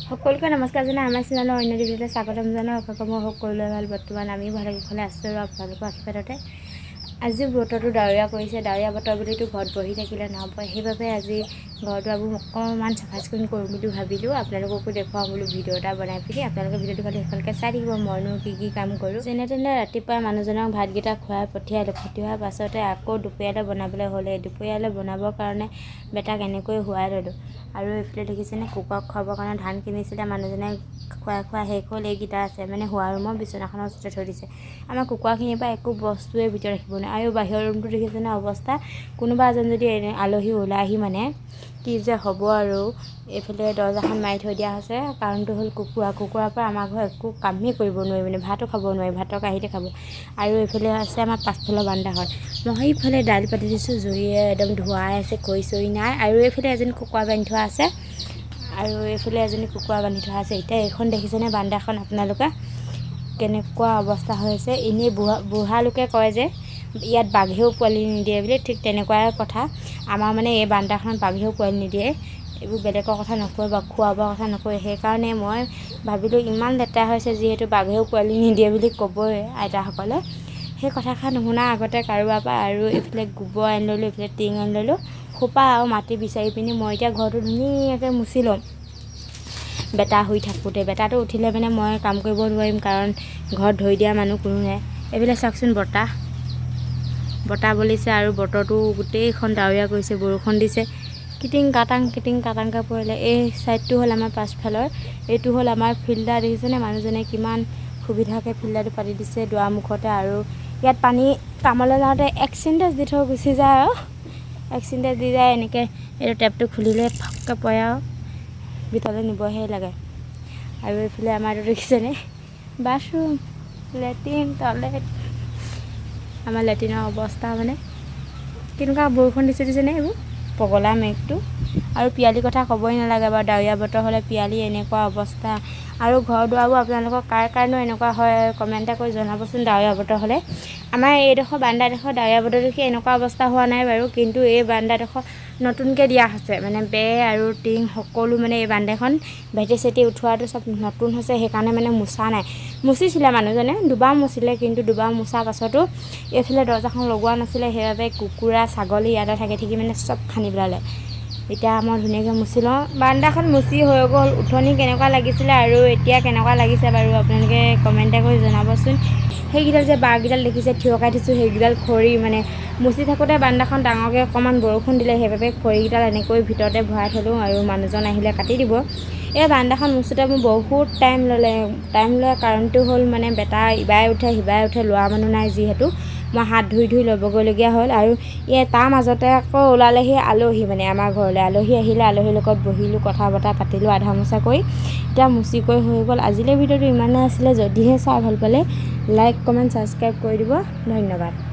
সকলোকে নমস্কাৰ জনাই আমাৰ চেনেলৰ অন্য ভিডিঅ'লৈ স্বাগতম জনাই অসমক সকলোৱে ভাল বৰ্তমান আমি ভালে কুশলে আছোঁ আৰু আপোনালোকৰ আশীৰ্বাদতে আজি বতৰটো ডাৱৰীয়া কৰিছে ডাৱৰীয়া বতৰ বুলিতো ঘৰত বহি থাকিলে নহ'ব সেইবাবে আজি ঘৰ দুৱাৰবোৰ অকণমান চাফা চিকুণ কৰিম বুলি ভাবিলোঁ আপোনালোককো দেখুৱাম বুলি ভিডিঅ' এটা বনাই পিনি আপোনালোকে ভিডিঅ'টো খালি সেইফালকৈ চাই থাকিব মইনো কি কাম কৰোঁ যেনে তেনে ৰাতিপুৱা মানুহজনক ভাতকেইটা খুৱাই পঠিয়ালোঁ পঠিওৱাৰ পাছতে আকৌ দুপৰীয়ালৈ বনাবলৈ হ'লে দুপৰীয়ালৈ বনাবৰ কাৰণে বেটাক এনেকৈ শুৱাই ল'লোঁ আৰু এইফালে দেখিছেনে কুকুৰাক খুৱাবৰ কাৰণে ধান কিনিছিলে মানুহজনে খুৱাই শেষ হ'ল এইকেইটা আছে মানে শুৱা ৰুমৰ বিচনাখনৰ ওচৰতে থৈ দিছে আমাৰ কুকুৰাখিনিৰ পৰা একো বস্তুৱে ভিতৰত ৰাখিব নোৱাৰে আৰু বাহিৰৰ ৰুমটো দেখিছেনে অৱস্থা কোনোবা এজন যদি আলহী ওলাই আহি মানে কি যে হ'ব আৰু এইফালে দৰ্জাখন মাৰি থৈ দিয়া হৈছে কাৰণটো হ'ল কুকুৰাৰ পৰা আমাৰ ঘৰ একো কামেই কৰিব নোৱাৰি মানে ভাতো খাব নোৱাৰি ভাতৰ কাঁহীতে খাব আৰু এইফালে আছে আমাৰ পাছফালৰ বান্দাখন মই সেইফালে দাইল পাতি দিছোঁ জুইয়ে একদম ধুৱাই আছে খৰি চৰি নাই আৰু এইফালে এজনী কুকুৰা বান্ধি থোৱা আছে আৰু এইফালে এজনী কুকুৰা বান্ধি থোৱা আছে এতিয়া এইখন দেখিছেনে বান্দাখন আপোনালোকে কেনেকুৱা অৱস্থা হৈছে এনেই বুঢ়া লোকে কয় যে ইয়াত বাঘেও পোৱালি নিদিয়ে বুলি ঠিক তেনেকুৱাই কথা আমাৰ মানে এই বান্দাখনত বাঘেও পোৱালি নিদিয়ে এইবোৰ বেলেগৰ কথা নকয় বা খোৱা-বোৱাৰ কথা নকয় সেইকাৰণে মই ভাবিলোঁ ইমান লেতেৰা হৈছে যিহেতু বাঘেও পোৱালি নিদিয়ে বুলি ক'বই আইতাসকলে সেই কথাষাৰ নুশুনাৰ আগতে কাৰোবাৰ পৰা আৰু এইফালে গোবৰ আনি ল'লোঁ এইফালে টিং আনি ল'লোঁ সোপা আৰু মাটি বিচাৰি পিনি মই এতিয়া ঘৰটো ধুনীয়াকৈ মুচি ল'ম বেটা শুই থাকোঁতে বেটাটো উঠিলে মানে মই কাম কৰিব নোৱাৰিম কাৰণ ঘৰত ধৰি দিয়া মানুহ কোনো নাই এইফালে চাওকচোন বতাহ বলিছে আৰু বতৰটো গোটেইখন ডাৱৰীয়া কৰিছে বৰষুণ দিছে কিটিং কাটাংকৈ পৰিলে এই ছাইডটো হ'ল আমাৰ পাছফালৰ এইটো হ'ল আমাৰ ফিল্টাৰ দেখিছেনে মানুহজনে কিমান সুবিধাকৈ ফিল্টাৰটো পাতি দিছে দুৱাৰমুখতে আৰু ইয়াত পানী কামলৈ যাওঁতে এক চিন্টেজ দি থৈ গুচি যায় আৰু এক চিন্টেজ দি যায় এনেকৈ এইটো টেপটো খুলিলে ফককৈ পৰে আৰু ভিতৰলৈ নিবহে লাগে আৰু এইফালে আমাৰটো দেখিছেনে বাথৰুম লেট্ৰিন টয়লেট আমাৰ লেট্ৰিনৰ অৱস্থা মানে কেনেকুৱা বৰষুণ দিছেনে এইবোৰ পগলা মেঘটো আৰু পিয়ালিৰ কথা ক'বই নালাগে বাৰু ডাৱৰীয়া বতৰ হ'লে পিয়ালি এনেকুৱা অৱস্থা আৰু ঘৰ দুৱাৰবোৰ আপোনালোকৰ কাৰণেও এনেকুৱা হয় কমেণ্ট এটা কৰি জনাবচোন ডাৱৰীয়া বতৰ হ'লে আমাৰ এইডোখৰ বান্দাডোখৰ ডাৱৰীয়া বতৰ দেখি এনেকুৱা অৱস্থা হোৱা নাই বাৰু কিন্তু এই বান্দাডোখৰ নতুনকৈ দিয়া হৈছে মানে বেৰ আৰু টিং সকলো মানে এই বান্দাখন ভেটি চেটি উঠোৱাটো চব নতুন হৈছে সেইকাৰণে মানে মোচা নাই মুচিছিলে মানুহজনে দুবাৰ মুচিলে কিন্তু দুবাৰ মোচাৰ পাছতো এইফালে দৰ্জাখন লগোৱা নাছিলে সেইবাবে কুকুৰা ছাগলী ইয়াতে থাকি মানে চব খান্দি পেলালে এতিয়া মই ধুনীয়াকৈ মুচি লওঁ বান্দাখন মুচি হৈ গ'ল উঠনি কেনেকুৱা লাগিছিলে আৰু এতিয়া কেনেকুৱা লাগিছে বাৰু আপোনালোকে কমেণ্ট এটা কৰি জনাবচোন সেইকেইডাল যে বাঁহকেইডাল দেখিছে থিয়কাই থৈছোঁ সেইকেইডাল খৰি মানে মুচি থাকোঁতে বান্দাখন ডাঙৰকৈ অকণমান বৰষুণ দিলে সেইবাবে খৰিকেইডাল এনেকৈ ভিতৰতে ভৰাই থ'লোঁ আৰু মানুহজন আহিলে কাটি দিব এই বান্দাখন মুচোতে মোৰ বহুত টাইম ল'লে কাৰণটো হ'ল মানে বেটা ইবাই উঠে সিবাই উঠে লোৱা মানুহ নাই যিহেতু মই হাত ধুই ল'বগৈলগীয়া হ'ল আৰু তাৰ মাজতে আকৌ ওলালেহি আলহী মানে আমাৰ ঘৰলৈ আলহী আহিলে আলহীৰ লগত বহিলোঁ কথা বতৰা পাতিলোঁ আধা মোচা কৰি এতিয়া মুচি কৰি হৈ গ'ল আজিলৈ ভিডিঅ'টো ইমানেই আছিলে যদিহে চাই ভাল পালে লাইক কমেণ্ট ছাবস্ক্ৰাইব কৰি দিব ধন্যবাদ।